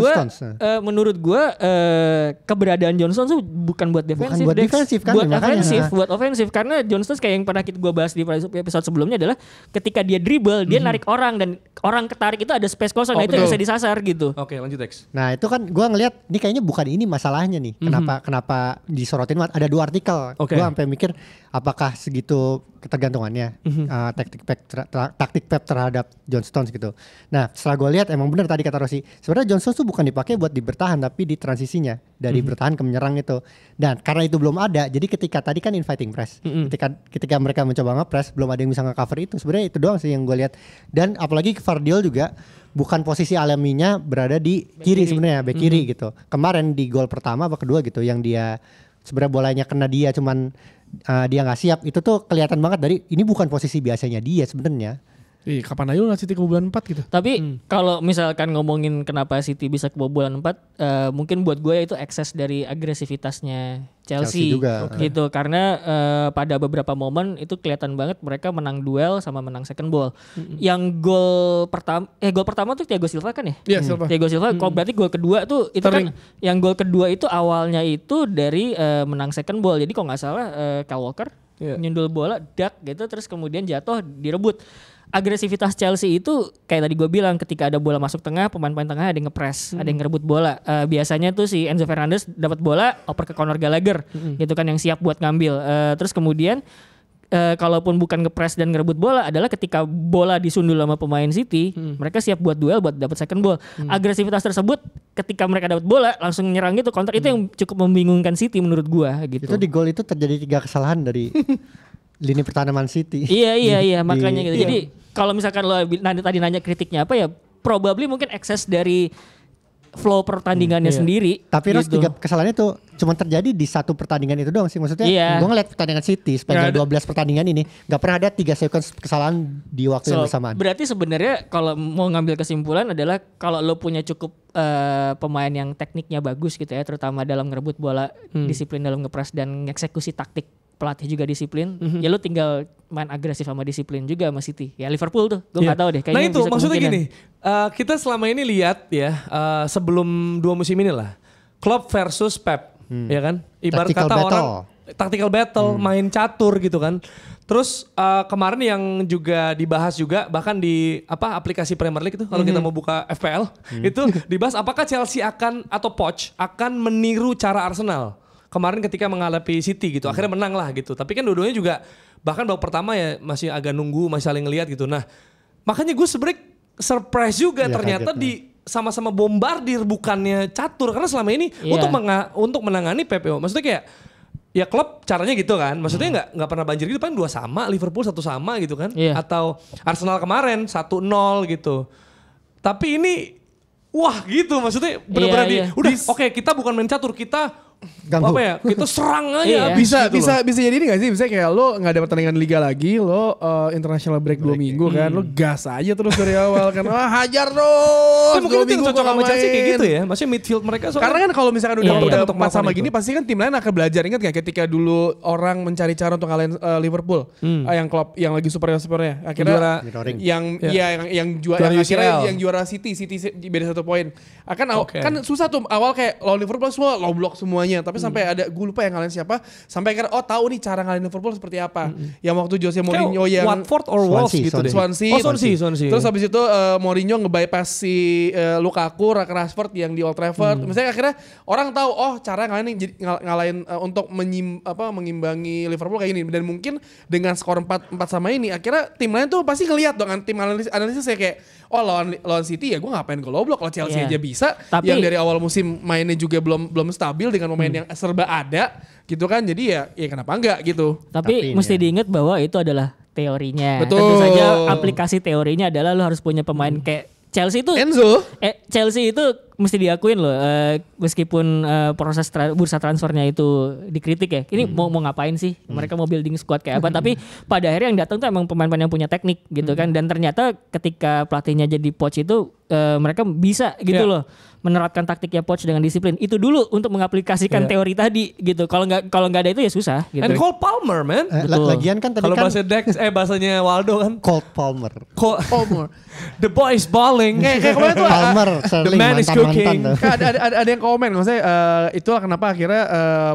gue keberadaan Johnson tuh bukan buat defensif, buat defensif kan, buat ofensif karena Johnson kayak yang pernah gue bahas di episode sebelumnya adalah ketika dia dribble dia narik orang dan orang ketarik itu ada space kosong, nah itu bisa disasar gitu. Oke, lanjut X. Nah itu kan gue ngelihat ini kayaknya bukan ini masalahnya nih. Kenapa disorotin? Ada 2 artikel. Gue sampai mikir apakah segitu ketergantungannya taktik Pep terhadap John Stones gitu. Nah setelah gue lihat emang benar tadi kata Rossi, sebenarnya John Stones tuh bukan dipakai buat bertahan tapi di transisinya dari bertahan ke menyerang itu. Dan karena itu belum ada, jadi ketika tadi kan inviting press, ketika mereka mencoba nge-press belum ada yang bisa nge-cover itu. Sebenarnya itu doang sih yang gue lihat. Dan apalagi Vardiol juga bukan posisi alaminya berada di kiri sebenarnya, back kiri gitu. Kemarin di gol pertama apa kedua gitu yang dia sebenarnya bolanya kena dia cuman dia nggak siap, itu tuh kelihatan banget dari ini bukan posisi biasanya dia sebenarnya. Kapan aja lu City kebobolan 4 gitu. Tapi kalau misalkan ngomongin kenapa City bisa kebobolan 4, mungkin buat gue itu ekses dari agresivitasnya Chelsea juga. gitu. Karena pada beberapa momen itu kelihatan banget mereka menang duel sama menang second ball. Yang gol pertama tuh Thiago Silva kan ya? Iya, Silva. Thiago Silva. Kalau berarti gol kedua tuh itu kan yang gol kedua itu awalnya itu dari menang second ball. Jadi kalau nggak salah Kyle Walker nyundul bola, dak gitu, terus kemudian jatuh direbut. Agresivitas Chelsea itu kayak tadi gue bilang, ketika ada bola masuk tengah, pemain-pemain tengah ada yang ngepres, ada yang ngerebut bola. Biasanya tuh si Enzo Fernandez dapat bola, oper ke Conor Gallagher, gitu kan, yang siap buat ngambil. Terus kemudian kalaupun bukan ngepres dan ngerebut bola, adalah ketika bola disundul sama pemain City, mereka siap buat duel, buat dapat second ball. Agresivitas tersebut ketika mereka dapat bola langsung nyerang gitu, counter, itu yang cukup membingungkan City menurut gue gitu. Itu di gol itu terjadi 3 kesalahan dari lini pertahanan City. Iya makanya gitu. Jadi kalau misalkan lo tadi nanya kritiknya apa ya, probably mungkin ekses dari flow pertandingannya sendiri. Tapi Ros, gitu. 3 kesalahannya tuh cuma terjadi di 1 pertandingan itu doang sih. Maksudnya gue ngeliat pertandingan City sepanjang 12 pertandingan ini gak pernah ada 3 sequence kesalahan di waktu yang bersamaan. Berarti sebenarnya kalau mau ngambil kesimpulan adalah kalau lo punya cukup pemain yang tekniknya bagus gitu ya, terutama dalam ngerebut bola, disiplin dalam ngepres dan ngeksekusi taktik, pelatih juga disiplin, ya lo tinggal main agresif sama disiplin juga sama City. Ya Liverpool tuh, gue gak tahu deh. Nah itu maksudnya gini, kita selama ini lihat ya, sebelum 2 musim ini lah, Klopp versus Pep, ya kan? Ibarat Tactical kata battle. orang tactical battle, main catur gitu kan. Terus kemarin yang juga dibahas juga, bahkan di aplikasi Premier League itu, kalau kita mau buka FPL, itu dibahas apakah Chelsea akan atau Poch akan meniru cara Arsenal kemarin ketika menghadapi City gitu. Akhirnya menang lah gitu. Tapi kan dua-duanya juga bahkan babak pertama ya masih agak nunggu, masih saling ngeliat gitu. Nah, makanya gue sebenarnya surprise juga ternyata di sama-sama bombardir bukannya catur, karena selama ini untuk menangani PPO. Maksudnya kayak ya klub caranya gitu kan. Maksudnya nggak pernah banjir gitu, paling 2 sama, Liverpool 1 sama gitu kan. Atau Arsenal kemarin 1-0 gitu. Tapi ini wah gitu, maksudnya benar-benar udah oke, kita bukan main catur, kita ganggu. apa ya, kita serang aja habis gitu bisa jadi ini gak sih? Bisa kayak lo gak ada pertandingan liga lagi, lo international break 2 minggu kan, lo gas aja terus dari awal kan, hajar terus. Mungkin itu yang cocok sama Chelsea kayak gitu ya, maksudnya midfield mereka karena kan kalau misalkan udah pas sama itu. gini, pasti kan tim lain akan belajar. Ingat gak ketika dulu orang mencari cara untuk ngalahin Liverpool, yang Klopp yang lagi superior-superiornya, akhirnya yang juara City beda 1 poin. Kan susah tuh awal kayak lawan Liverpool semua low block semuanya, tapi sampai ada, gue lupa yang ngalahin siapa, sampai akhirnya tahu nih cara ngalahin Liverpool seperti apa. Yang waktu Jose Mourinho yang Watford or Wolves gitu deh. Swansea. Terus habis itu Mourinho nge-bypass si Lukaku, Rashford yang di Old Trafford. Misalnya akhirnya orang tahu cara ngalahin untuk mengimbangi Liverpool kayak gini. Dan mungkin dengan skor 4 sama ini, akhirnya tim lain tuh pasti ngelihat dong, tim analisis saya kayak lawan City ya gue ngapain goblok, kalau Chelsea aja bisa. Tapi yang dari awal musim mainnya juga belum stabil dengan pemain yang serba ada gitu kan, jadi ya kenapa enggak gitu. Tapi mesti diingat bahwa itu adalah teorinya. Betul. Tentu saja aplikasi teorinya adalah lo harus punya pemain kayak Chelsea itu. Chelsea itu mesti diakuin loh, meskipun proses bursa transfernya itu dikritik ya. Ini mau ngapain sih? Mereka mau building squad kayak apa? Tapi pada akhirnya yang datang tuh emang pemain-pemain yang punya teknik gitu kan. Dan ternyata ketika pelatihnya jadi Poch itu mereka bisa gitu loh menerapkan taktiknya Poch dengan disiplin. Itu dulu untuk mengaplikasikan teori tadi gitu. Kalau nggak ada itu ya susah gitu. And Cole Palmer man. Lagian kan tadi kalau kan bahasa bahasanya Waldo kan Cole Palmer. The boy is balling. Kayak kemarin tuh Palmer, the man is cooking. Ada yang komen, maksudnya itulah kenapa akhirnya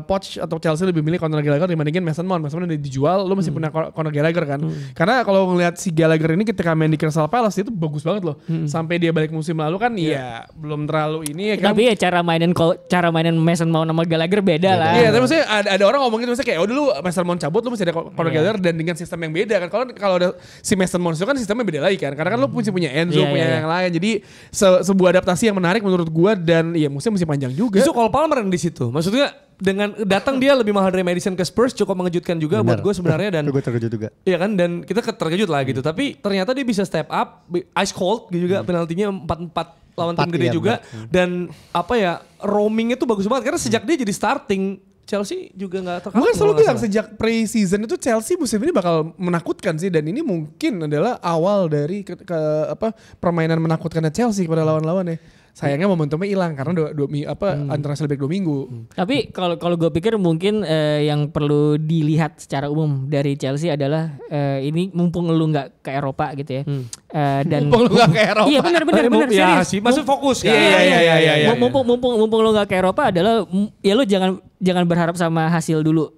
Poch atau Chelsea lebih milih Conor Gallagher dibandingin Mason Mount. Mason Mount udah dijual, lo masih punya Conor Gallagher kan. Karena kalau ngelihat si Gallagher ini ketika main di Crystal Palace itu bagus banget loh. Sampai dia balik musim lalu kan ya belum terlalu ini ya kan. Tapi ya cara mainin Mason Mount sama Gallagher beda lah. Iya, tapi maksudnya ada orang ngomongin maksudnya kayak dulu Mason Mount cabut, lu mesti ada Conor Gallagher dan dengan sistem yang beda kan. Kalau ada si Mason Mount itu kan sistemnya beda lagi kan. Karena kan lu punya Enzo, punya yang lain. Jadi sebuah adaptasi yang menarik menurut menurut gua dan ya musim panjang juga. Justru Cole Palmer yang di situ. Maksudnya dengan datang dia lebih mahal dari Madison ke Spurs cukup mengejutkan juga buat gue sebenarnya dan gue terkejut juga. Iya kan dan kita terkejut lah gitu. Tapi ternyata dia bisa step up, ice cold gitu juga penaltinya 4-4 lawan tim gede juga dan apa ya roamingnya tuh bagus banget karena sejak dia jadi starting Chelsea juga nggak terkalahkan. Gue selalu bilang sejak pre-season itu Chelsea musim ini bakal menakutkan sih dan ini mungkin adalah awal dari permainan menakutkannya Chelsea kepada lawan-lawannya. Sayangnya momentumnya hilang karena antara lebih 2 minggu. Tapi kalau gue pikir mungkin yang perlu dilihat secara umum dari Chelsea adalah ini mumpung lu nggak ke Eropa gitu ya. Dan mumpung lu nggak ke Eropa. Iya benar ya serius. sih, maksud fokus kan. Iya. Mumpung lu nggak ke Eropa adalah ya lu jangan berharap sama hasil dulu.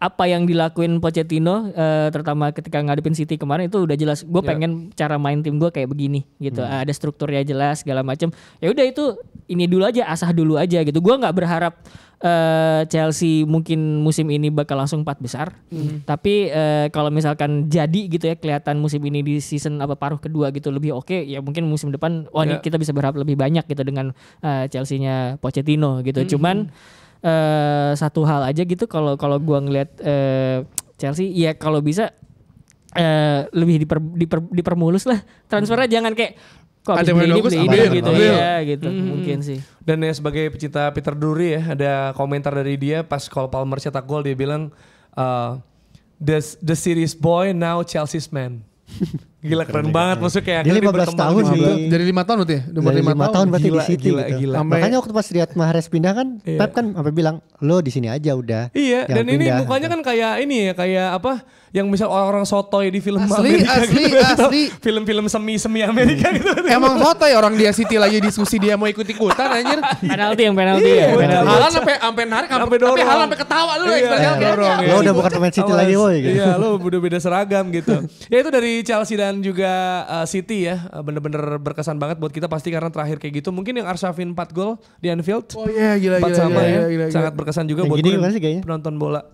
Apa yang dilakuin Pochettino terutama ketika ngadepin City kemarin itu udah jelas. Gue pengen cara main tim gue kayak begini gitu. Ada strukturnya jelas segala macam. Ya udah itu ini dulu aja, asah dulu aja gitu. Gue nggak berharap Chelsea mungkin musim ini bakal langsung 4 besar. Tapi kalau misalkan jadi gitu ya kelihatan musim ini di season paruh kedua gitu lebih oke, ya mungkin musim depan ini kita bisa berharap lebih banyak gitu dengan Chelsea-nya Pochettino gitu. Cuman satu hal aja gitu kalau gua ngelihat Chelsea ya kalau bisa lebih dipermulus lah transfernya, jangan kayak kok ada yang bagus gitu ya gitu mungkin sih. Dan ya sebagai pecinta Peter Drury ya ada komentar dari dia pas Cole Palmer cetak gol dia bilang the series boy now Chelsea's man. Gila keren banget maksudnya kayak dia 15 tahun sih. Dari 5 tahun berarti ya? Dari 5 tahun berarti di City gila. Makanya waktu pas lihat Mahrez pindah kan Pep kan sampai bilang lo di sini aja udah. Iya dan ini mukanya kan kayak ini ya kayak apa yang misal orang-orang sotoy di film Amerika asli. Film-film semi Amerika gitu. Emang sotoy orang dia City lagi diskusi dia mau ikut-ikutan anjir. penalti ya. Halan sampai narik sampai dorong. Halan sampai ketawa dulu dorong. Lo udah bukan pemain City lagi woi gitu. Iya, lo udah beda seragam gitu. Ya itu dari Chelsea dan juga City ya. Bener-bener berkesan banget buat kita pasti karena terakhir kayak gitu. Mungkin yang Arshavin 4 gol di Anfield. Oh iya gila. 4 sama ya. Sangat berkesan juga buat gue penonton bola.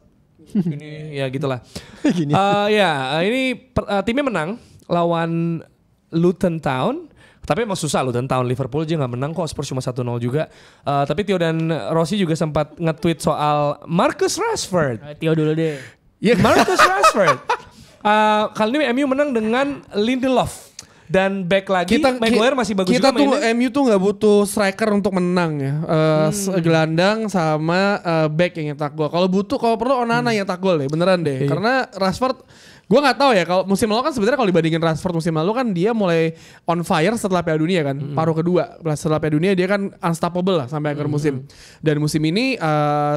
Ini ya gitulah. Ini timnya menang lawan Luton Town. Tapi emang susah Luton Town, Liverpool aja gak menang kok, Spurs cuma 1-0 juga. Tapi Theo dan Rossi juga sempat nge-tweet soal Marcus Rashford. Theo dulu deh. Ya Marcus Rashford. Kali ini MU menang dengan Lindelof. Dan back lagi Maguire masih bagus kita juga mainnya. MU tuh gak butuh striker untuk menang ya. Gelandang sama back yang nyetak gol. Kalau perlu Onana yang nyetak gol deh, beneran deh. Karena Rashford gue gak tahu ya kalau musim lalu kan sebenarnya kalau dibandingin Rashford musim lalu kan dia mulai on fire setelah Piala Dunia kan. Paruh kedua setelah Piala Dunia dia kan unstoppable lah sampai akhir musim. Dan musim ini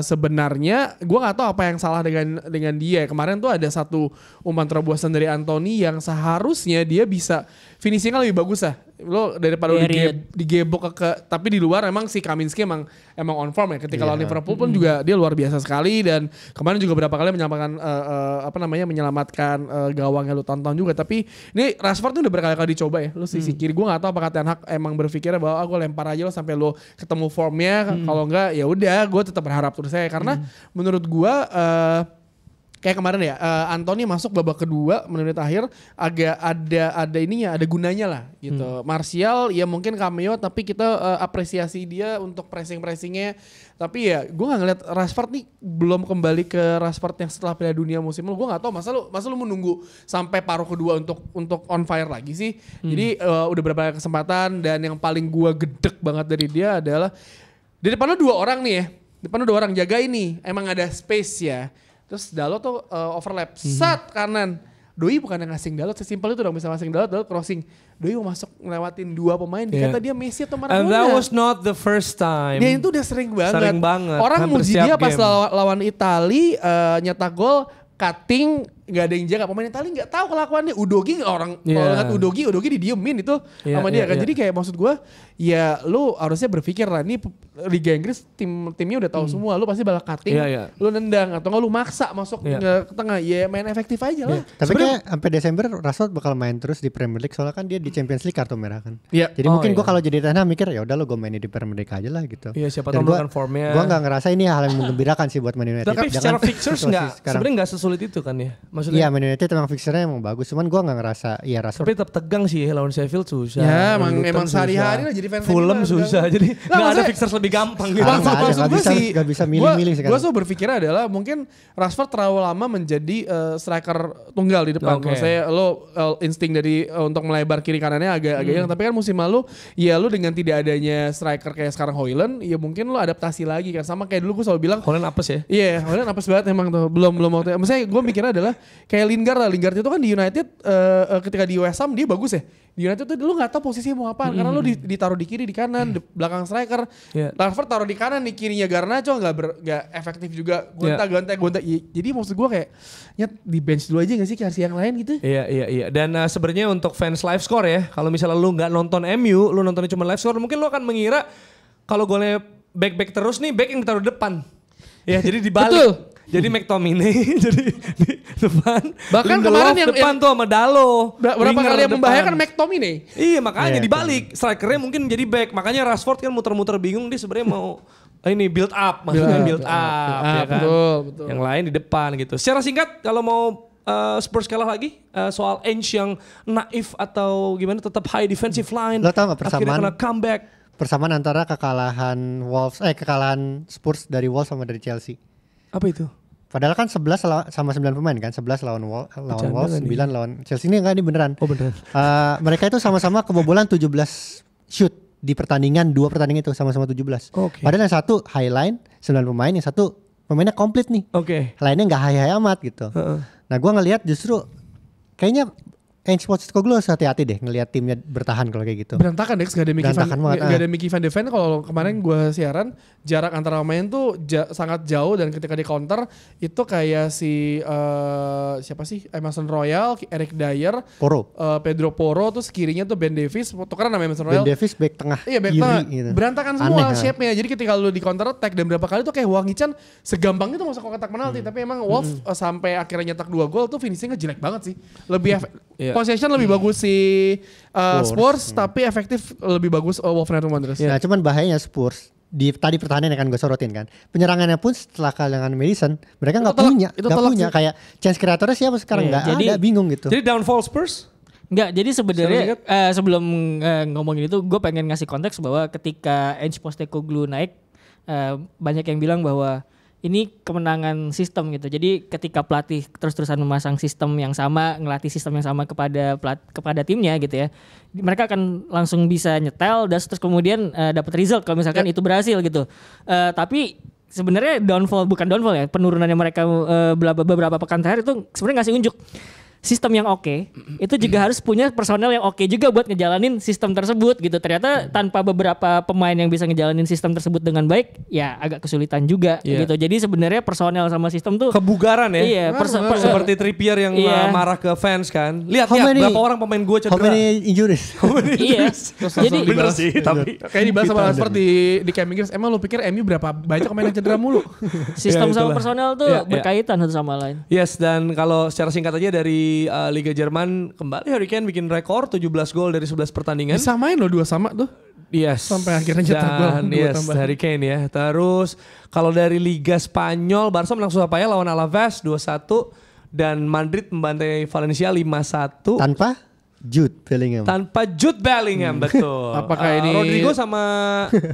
sebenarnya gue gak tahu apa yang salah dengan dia. Kemarin tuh ada satu umpan terobosan dari Anthony yang seharusnya dia bisa finishingnya lebih bagus lah. Lo daripada digebok tapi di luar emang si Kaminski emang on form ya. Ketika lawan Liverpool pun juga dia luar biasa sekali dan kemarin juga berapa kali menyelamatkan gawangnya lu tonton juga. Tapi ini Rashford tuh udah berkali-kali dicoba ya. Lu sisi kiri gue gak tahu apakah Ten Hag emang berpikirnya bahwa gue lempar aja lo sampai lo ketemu formnya. Kalau enggak ya udah gue tetap berharap terus saya karena menurut gue kayak kemarin ya, Anthony masuk babak kedua menit akhir agak ada gunanya lah gitu. Martial ya mungkin cameo tapi kita apresiasi dia untuk pressingnya. Tapi ya gue gak ngeliat Rashford nih belum kembali ke Rashford yang setelah Piala Dunia musim lalu. Gue gak tahu masa lu menunggu sampai paruh kedua untuk on fire lagi sih. Jadi udah berapa kesempatan dan yang paling gue gedek banget dari dia adalah di depan lu 2 orang nih ya. Depan lu 2 orang jaga ini. Emang ada space ya. Terus Dalot tuh overlap, kanan. Doi bukan yang ngasing Dalot, sesimpel itu dong bisa ngasing Dalot crossing. Doi mau masuk ngelewatin 2 pemain, dikata dia Messi atau Maradona. And that was not the first time. Dia itu udah sering banget. Orang muji dia pas lawan Itali, nyetak gol, cutting, gak ada yang jaga. Pemain Itali gak tahu kelakuannya. Udogi kalau lihat Udogi didiemin itu sama dia kan. Jadi kayak maksud gue, ya lu harusnya berpikir lah, ini Liga Inggris timnya udah tahu semua, lu pasti bakal cutting, lu nendang atau enggak lu maksa masuk ke tengah, ya main efektif aja lah. Tapi kayak sampai Desember Rashford bakal main terus di Premier League soalnya kan dia di Champions League kartu merah kan. Jadi mungkin gue kalau jadi Ten Hag mikir ya udah lu gue mainin di Premier League aja lah gitu. Iya siapa tahu kan formnya. Gue nggak ngerasa ini hal yang menggembirakan sih buat Man United. Tapi secara fixtures sebenarnya nggak sesulit itu kan ya. maksudnya. Iya, Man United emang fixernya emang bagus, cuman gue nggak ngerasa ya Rashford. Tapi tetap tegang sih lawan Sheffield susah. Ya, Luton emang susah. sehari-hari lah jadi fans Fulham MU susah. lah. Jadi Nah, nggak ada maksudnya- fixers lebih gampang gitu. Nggak ada, Maksud nggak gue bisa- sih, nggak bisa milih-milih sekarang. Gue so berpikir adalah mungkin Rashford terlalu lama menjadi striker tunggal di depan. Oke. Maksudnya lo insting dari untuk melebar kiri kanannya agak hilang. Tapi kan musim lalu ya lo dengan tidak adanya striker kayak sekarang Højlund, ya mungkin lo adaptasi lagi kan. Sama kayak dulu gue selalu bilang, Holland apes ya. iya, Højlund apes banget emang tuh. Belum waktu. Maksudnya gue mikirnya adalah kayak Lingard lah. Lingard itu kan di United ketika di West Ham dia bagus ya. Di United tuh lu gak tahu posisinya mau apa karena lu ditaruh di kiri, di kanan, di belakang striker. Iya. Rashford taruh di kanan, di kirinya Garnacho nggak efektif juga. Gonta. Jadi maksud gue kayak nyet di bench dulu aja gak sih kayak yang lain gitu. Iya. Dan sebenarnya untuk fans live score ya, kalau misalnya lu nggak nonton MU, lu nontonnya cuma live score, mungkin lu akan mengira kalau golnya back terus nih, back yang ditaruh depan. Ya, jadi dibalik. Betul. Jadi McTominay jadi di depan. Bahkan Lindelof kemarin yang depan tuh sama Dalo. Berapa Winger kali yang depan. membahayakan McTominay. Iya, makanya Iya, dibalik. Strikernya mungkin jadi back. Makanya Rashford kan muter-muter bingung dia sebenarnya mau ini build up, maksudnya build up ya kan. Betul. Yang lain di depan gitu. Secara singkat kalau mau Spurs kalah lagi soal Ange yang naif atau gimana tetap high defensive line. Lo tau nggak Akhirnya persamaan? kena comeback. Persamaan antara kekalahan Spurs dari Wolves sama dari Chelsea. Apa itu? Padahal kan 11 sama 9 pemain kan, 11 lawan Wolves, 9 lawan Chelsea. Ini enggak, ini beneran. Oh beneran. Mereka itu sama-sama kebobolan 17 shoot di pertandingan, 2 pertandingan itu sama-sama 17. Oke. Padahal yang satu highline 9 pemain, yang satu pemainnya komplit nih. Oke. Lainnya nggak high amat gitu. Nah, gua ngelihat justru kayaknya Ange Postecoglou harus hati-hati deh ngelihat timnya bertahan kalau kayak gitu. Berantakan Dex, gak ada Mickey Berantakan banget, Gak ada Mickey Van de Ven. Kalau kemarin gue siaran, jarak antara pemain tuh sangat jauh dan ketika di counter itu kayak si siapa sih, Emerson Royal, Eric Dyer, Porro. Pedro Porro, terus kirinya tuh Ben Davies, tukeran nama Emerson Royal. Ben Davies back tengah Iya, back kiri tengah. gitu. Berantakan semua Aneh, shape-nya. Jadi ketika lu di counter attack dan berapa kali tuh kayak Wang Hee-chan segampang itu masuk kotak penalti. Tapi emang Wolves sampai akhirnya nyetak 2 gol tuh finishingnya jelek banget sih. Lebih possession lebih bagus si Spurs, tapi efektif lebih bagus Wolverhampton Wanderers. Nah, cuman bahayanya Spurs tadi pertahanan yang kan gue sorotin kan. Penyerangannya pun setelah kehilangan Madison, mereka nggak punya kayak chance kreatornya siapa sekarang, Iya, nggak jadi- ada, bingung gitu. Jadi downfall Spurs? Enggak, jadi sebenarnya Secara sebelum ngomongin itu gue pengen ngasih konteks bahwa ketika Ange Postecoglou naik banyak yang bilang bahwa ini kemenangan sistem gitu. Jadi ketika pelatih terus-terusan memasang sistem yang sama, ngelatih sistem yang sama kepada timnya gitu ya. Mereka akan langsung bisa nyetel dan terus kemudian dapat result kalau misalkan itu berhasil gitu. Tapi sebenarnya bukan downfall ya, penurunannya mereka beberapa pekan terakhir itu sebenarnya ngasih unjuk sistem yang oke, itu juga harus punya personel yang oke juga buat ngejalanin sistem tersebut gitu. Ternyata tanpa beberapa pemain yang bisa ngejalanin sistem tersebut dengan baik, ya agak kesulitan juga gitu. Jadi sebenarnya personel sama sistem tuh Kebugaran ya. iya, Seperti Trippier yang Iya. marah ke fans kan. Lihat How many- berapa orang pemain gue How cedera. many injuries? iya. Jadi Bener sih tapi. Kayak dibahas sama Rashford di camp Inggris. Emang lu pikir MU berapa banyak pemain yang cedera mulu? sistem Ya, sama itulah. personel tuh Ya, ya. berkaitan satu sama lain. Yes, dan kalau secara singkat aja dari Liga Jerman kembali Harry Kane bikin rekor 17 gol dari 11 pertandingan. Bisa main loh 2 sama tuh. Yes. Sampai akhirnya nyetak gol, Dan dua yes, tambahan. Harry Kane ya. Terus kalau dari Liga Spanyol, Barca menang susah payah lawan Alaves 2-1 dan Madrid membantai Valencia 5-1 Tanpa Jude Bellingham. tanpa Jude Bellingham, betul. Apakah ini- Rodrigo sama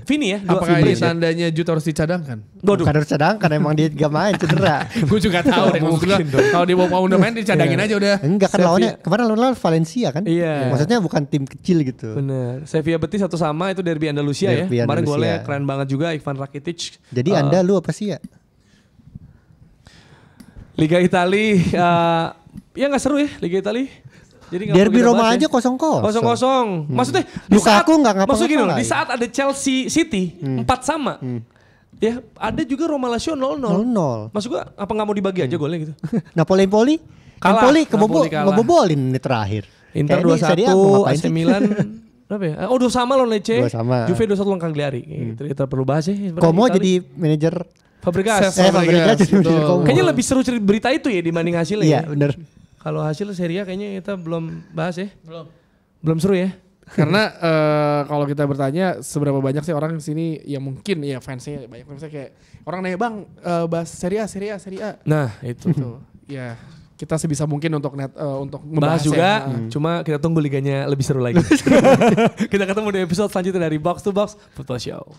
Vini ya? Apakah ini Vini ya? tandanya Jude harus dicadangkan? Waduh. Bukan harus cadangkan, emang dia gak main cedera. Gue juga tahu deh. Maksud gua, kalau dia mau udah main dicadangin aja udah. Enggak kan Sevilla. lawannya kemarin lawan Valencia kan? Iya. Maksudnya bukan tim kecil gitu. Bener. Sevilla Betis 1-1 itu derby Andalusia ya. Derby Kemarin Andalusia. golnya keren banget juga Ivan Rakitic. Jadi Anda lu apa sih ya? Liga Itali ya nggak seru ya Liga Itali. Jadi nggak perlu Derby kita Roma bahas aja ya. 0-0. Kosong. Maksudnya Lukaku nggak ngapa-ngapain. maksudnya gini loh, di saat ada Chelsea City 4 sama. Ya, ada juga Roma Lazio 0-0. 0-0. Maksud gua apa nggak mau dibagi aja golnya gitu. Napoli Kalah. Napoli Napoli kalah. kebobolin menit terakhir. Inter Kayak ini Serie A 2-1, mau ngapain AC sih? Milan berapa ya? Oh, 2 sama lawan Lecce. 2 sama. Juve 2-1 lawan Cagliari. Gitu. Kita perlu bahas ya. sebenarnya Como Itali. jadi manajer Fabregas. Fabregas jadi betul. manajer Como. Kayaknya lebih seru cerita berita itu ya dibanding hasilnya. Iya, ya. bener. Kalau hasil Serie A kayaknya kita belum bahas ya. Belum seru ya. Karena kalau kita bertanya seberapa banyak sih orang di sini yang mungkin ya fansnya banyak fansnya kayak orang nanya bang bahas Serie A. Nah, itu. Tuh, ya kita sebisa mungkin untuk untuk Bahas juga, membahasnya. cuma kita tunggu liganya lebih seru lagi. Kita ketemu di episode selanjutnya dari Box to Box Football Show.